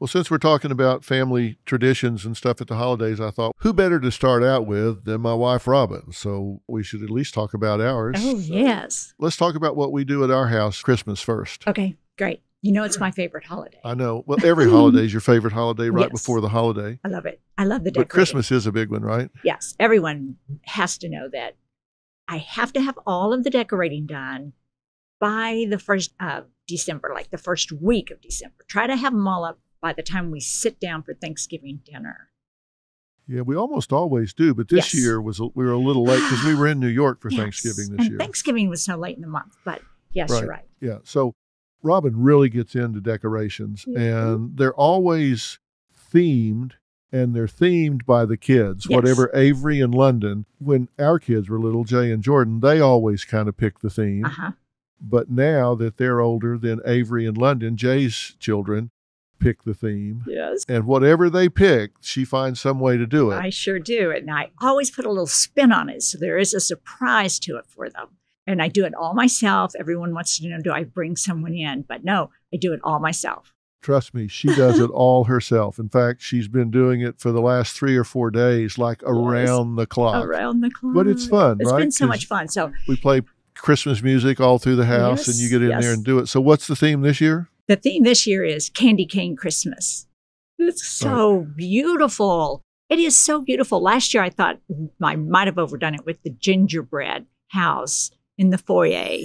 Well, since we're talking about family traditions and stuff at the holidays, I thought, who better to start out with than my wife, Robin? So we should at least talk about ours. Oh, yes. Let's talk about what we do at our house Christmas first. Okay, great. You know, it's my favorite holiday. I know. Well, every holiday is your favorite holiday right before the holiday. I love it. I love the decorating. But Christmas is a big one, right? Yes. Everyone has to know that I have to have all of the decorating done by the 1st of December, like the first week of December. Try to have them all up by the time we sit down for Thanksgiving dinner. Yeah, we almost always do, but this year we were a little late because we were in New York for Thanksgiving this year. Thanksgiving was so late in the month, but yes, you're right. Yeah, so Robin really gets into decorations, and they're always themed, and they're themed by the kids. Yes. Whatever Avery and London, when our kids were little, Jay and Jordan, they always kind of picked the theme. But now that they're older than Avery and London, Jay's children pick the theme. Yes. And whatever they pick, she finds some way to do it. I sure do. And I always put a little spin on it, so there is a surprise to it for them. And I do it all myself. Everyone wants to know, do I bring someone in? But no, I do it all myself. Trust me, she does it all herself. In fact, she's been doing it for the last 3 or 4 days, like around the clock. Around the clock. But it's fun, right? It's been so much fun. So we play Christmas music all through the house, and you get in there and do it. So what's the theme this year? The theme this year is Candy Cane Christmas. It's so beautiful. It is so beautiful. Last year, I thought I might have overdone it with the gingerbread house in the foyer.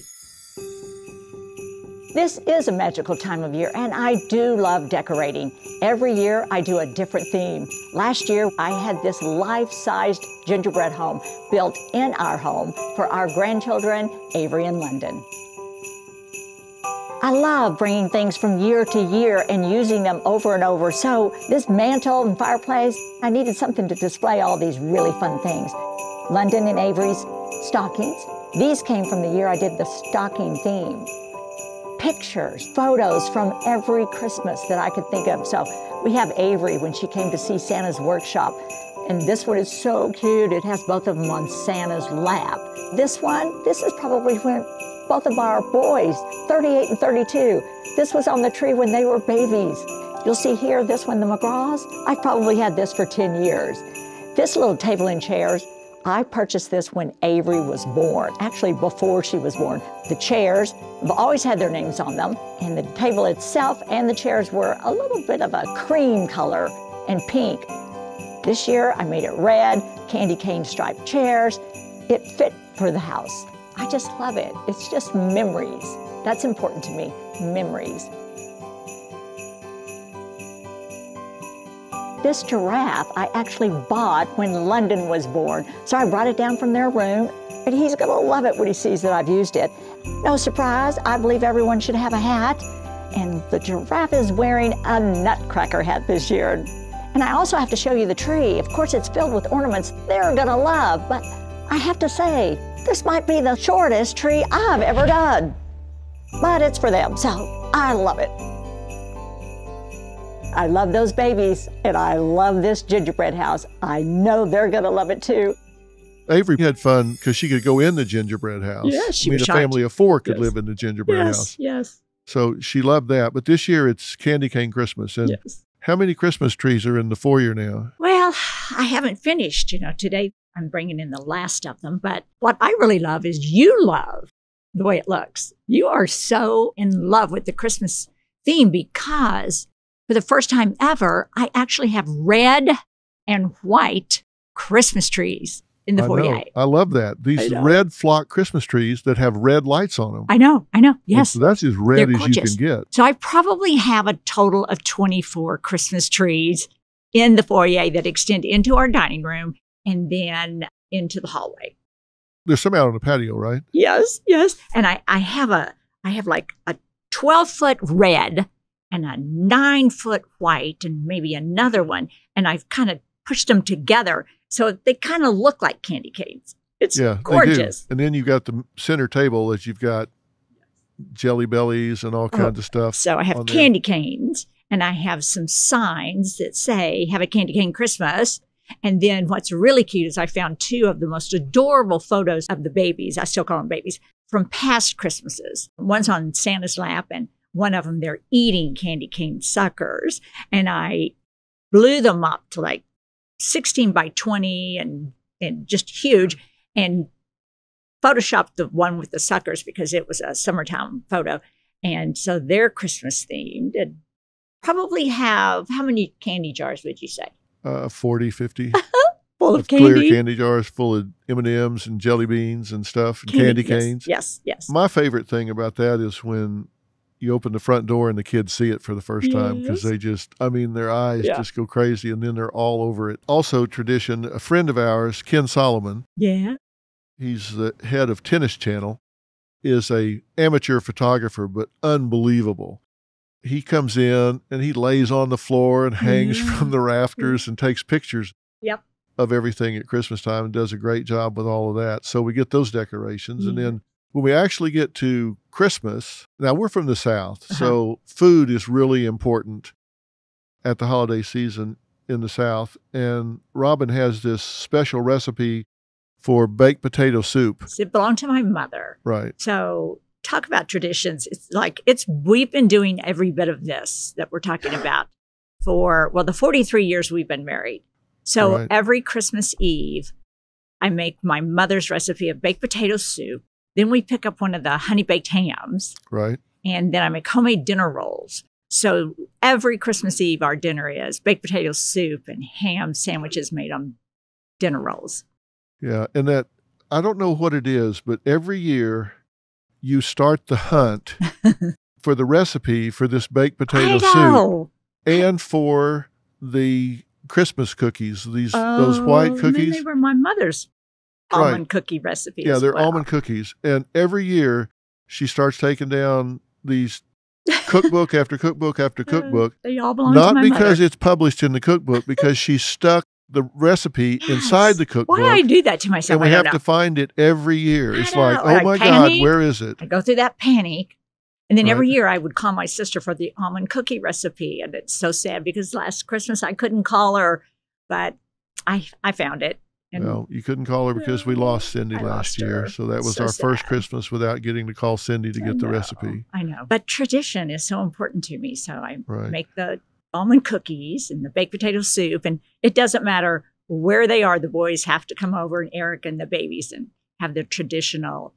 This is a magical time of year, and I do love decorating. Every year, I do a different theme. Last year, I had this life-sized gingerbread home built in our home for our grandchildren, Avery and London. I love bringing things from year to year and using them over and over. So this mantle and fireplace, I needed something to display all these really fun things. London and Avery's stockings. These came from the year I did the stocking theme. Pictures, photos from every Christmas that I could think of. So we have Avery when she came to see Santa's workshop. And this one is so cute. It has both of them on Santa's lap. This is probably when both of our boys, 38 and 32. This was on the tree when they were babies. You'll see here, this one, the McGraws. I've probably had this for 10 years. This little table and chairs, I purchased this when Avery was born, actually before she was born. The chairs have always had their names on them, and the table itself and the chairs were a little bit of a cream color and pink. This year, I made it red, candy cane striped chairs. It fit for the house. I just love it. It's just memories. That's important to me, memories. This giraffe I actually bought when London was born. So I brought it down from their room, and he's gonna love it when he sees that I've used it. No surprise, I believe everyone should have a hat. And the giraffe is wearing a nutcracker hat this year. And I also have to show you the tree. Of course, it's filled with ornaments they're gonna love, but I have to say, this might be the shortest tree I've ever done. But it's for them, so I love it. I love those babies, and I love this gingerbread house. I know they're gonna love it too. Avery had fun because she could go in the gingerbread house. Yes, she I mean, was a shocked. family of 4 could live in the gingerbread house. Yes. So she loved that. But this year it's Candy Cane Christmas. And how many Christmas trees are in the foyer now? Well, I haven't finished. Today I'm bringing in the last of them. But what I really love is you love the way it looks. You are so in love with the Christmas theme because for the first time ever, I actually have red and white Christmas trees in the foyer. I love that. These red flock Christmas trees that have red lights on them. I know. Yes. So that's as red as you can get. So I probably have a total of 24 Christmas trees in the foyer that extend into our dining room and then into the hallway. There's some out on the patio, right? Yes. And I have like a 12-foot red and a 9-foot white and maybe another one. And I've kind of pushed them together so they kind of look like candy canes. It's gorgeous. They do. And then you've got the center table that you've got jelly bellies and all kinds of stuff. So I have candy canes and I have some signs that say, have a candy cane Christmas. And then what's really cute is I found 2 of the most adorable photos of the babies. I still call them babies from past Christmases. One's on Santa's lap and one of them, they're eating candy cane suckers. And I blew them up to like 16 by 20 and just huge, and photoshopped the one with the suckers because it was a summertime photo. And so they're Christmas themed and probably have, how many candy jars would you say? 40, 50. Full of candy. Clear candy jars full of M&Ms and jelly beans and stuff and candy canes. Yes. My favorite thing about that is when you open the front door and the kids see it for the first time, because they just, their eyes just go crazy, and then they're all over it. Also tradition, a friend of ours, Ken Solomon. Yeah. He's the head of Tennis Channel, is a amateur photographer, but unbelievable. He comes in and he lays on the floor and hangs from the rafters and takes pictures of everything at Christmas time and does a great job with all of that. So we get those decorations. And then when we actually get to Christmas, now we're from the South, so food is really important at the holiday season in the South. And Robin has this special recipe for baked potato soup. It belonged to my mother. Right. So talk about traditions. It's like, we've been doing every bit of this that we're talking about for, the 43 years we've been married. So every Christmas Eve, I make my mother's recipe of baked potato soup. Then we pick up one of the honey baked hams. Right. And then I make homemade dinner rolls. So every Christmas Eve, our dinner is baked potato soup and ham sandwiches made on dinner rolls. Yeah. And that, I don't know what it is, but every year you start the hunt for the recipe for this baked potato soup and for the Christmas cookies, those white cookies. They were my mother's almond cookie recipe. Yeah, they're almond cookies. And every year she starts taking down these cookbook after cookbook after cookbook. They all belong to my mother. Not because it's published in the cookbook, because she stuck the recipe inside the cookbook. Why do I do that to myself? And we have to find it every year. It's like, oh my God, where is it? I go through that panic. And then every year I would call my sister for the almond cookie recipe. And it's so sad because last Christmas I couldn't call her, but I found it. And well, you couldn't call her because we lost Cindy last year. So that was our first Christmas without getting to call Cindy to get the recipe. I know. But tradition is so important to me. So I make the almond cookies and the baked potato soup. And it doesn't matter where they are. The boys have to come over, and Erica and the babies, and have the traditional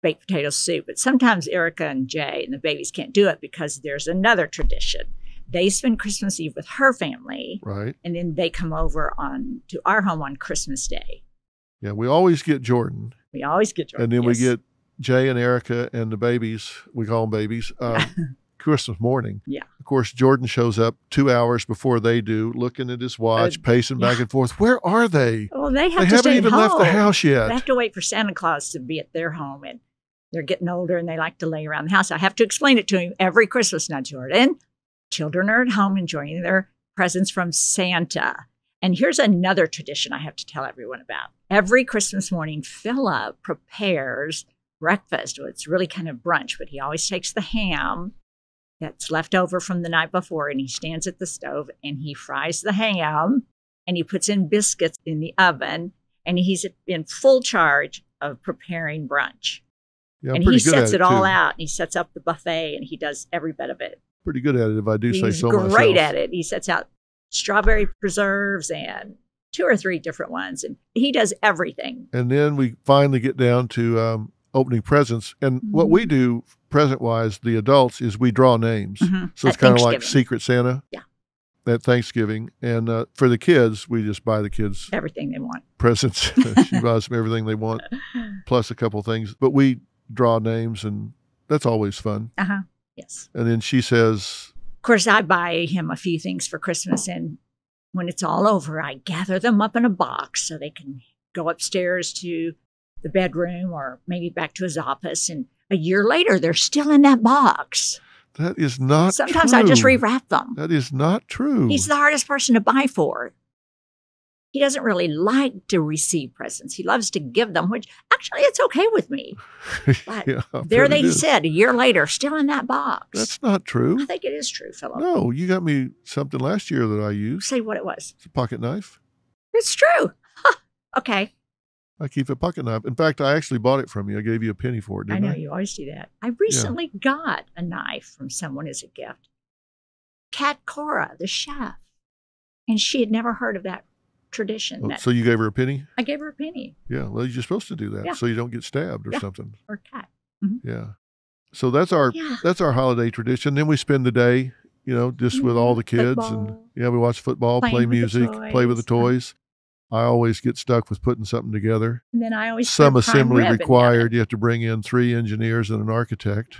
baked potato soup. But sometimes Erica and Jay and the babies can't do it because there's another tradition. They spend Christmas Eve with her family. Right. And then they come over to our home on Christmas Day. Yeah, we always get Jordan. And then we get Jay and Erica and the babies. We call them babies. Christmas morning. Yeah. Of course, Jordan shows up 2 hours before they do, looking at his watch, pacing back and forth. Where are they? Well, they haven't even left the house yet. They have to wait for Santa Claus to be at their home, and they're getting older and they like to lay around the house. I have to explain it to him every Christmas now, Jordan. Children are at home enjoying their presents from Santa. And here's another tradition I have to tell everyone about. Every Christmas morning, Philip prepares breakfast. Well, it's really kind of brunch, but he always takes the ham that's left over from the night before, and he stands at the stove and he fries the ham, and he puts in biscuits in the oven, and he's in full charge of preparing brunch. Yeah, and he sets it all out, and he sets up the buffet, and he does every bit of it. Pretty good at it, if I do say so myself. He's great at it. He sets out strawberry preserves and 2 or 3 different ones, and he does everything. And then we finally get down to opening presents. And what we do present-wise, the adults, is we draw names. So it's kind of like Secret Santa. Yeah. At Thanksgiving. And for the kids, we just buy the kids everything they want. Presents. She buys them everything they want, plus a couple things. But we draw names, and that's always fun. Yes. And then she says, of course, I buy him a few things for Christmas, and when it's all over, I gather them up in a box so they can go upstairs to the bedroom or maybe back to his office. And a year later, they're still in that box. That is not Sometimes true. I just rewrap them. That is not true. He's the hardest person to buy for. He doesn't really like to receive presents. He loves to give them, which actually it's okay with me. But there they said, a year later, still in that box. That's not true. I think it is true, Philip. No, you got me something last year that I used. Say what it was. It's a pocket knife. It's true. Okay. I keep a pocket knife. In fact, I actually bought it from you. I gave you a penny for it, didn't I? know you always do that. I recently got a knife from someone as a gift. Kat Cora, the chef. And she had never heard of that tradition. So you gave her a penny? I gave her a penny. Yeah, well, you're supposed to do that so you don't get stabbed or something. Or cat. Yeah. So that's our holiday tradition. Then we spend the day, just with all the kids. Football. And we watch football, play music, play with the toys. I always get stuck with putting something together. And then I always some assembly required. You have to bring in 3 engineers and an architect.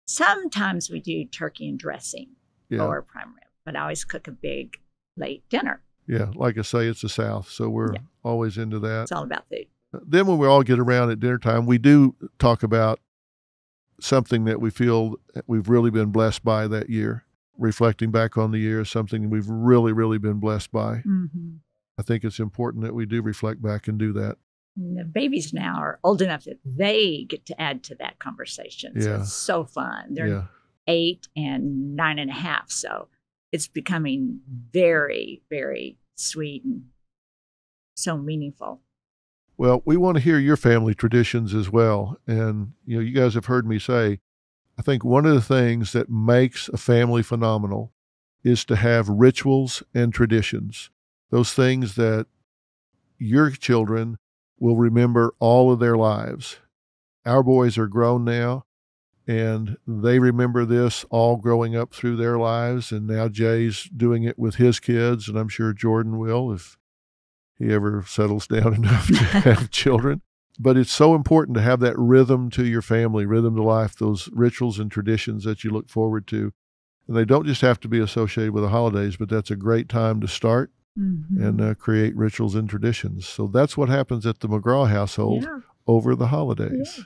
Sometimes we do turkey and dressing or prime rib, but I always cook a big late dinner. Yeah, like I say, it's the South, so we're always into that. It's all about food. Then when we all get around at dinner time, we do talk about something that we feel we've really been blessed by that year. Reflecting back on the year is something we've really, really been blessed by. Mm-hmm. I think it's important that we do reflect back and do that. And the babies now are old enough that they get to add to that conversation. So it's so fun. They're 8 and 9.5. So it's becoming very, very sweet and so meaningful. Well, we want to hear your family traditions as well. And, you guys have heard me say, I think one of the things that makes a family phenomenal is to have rituals and traditions. Those things that your children will remember all of their lives. Our boys are grown now, and they remember this all growing up through their lives. And now Jay's doing it with his kids, and I'm sure Jordan will if he ever settles down enough to have children. But it's so important to have that rhythm to your family, rhythm to life, those rituals and traditions that you look forward to. And they don't just have to be associated with the holidays, but that's a great time to start and create rituals and traditions. So that's what happens at the McGraw household over the holidays. Yeah.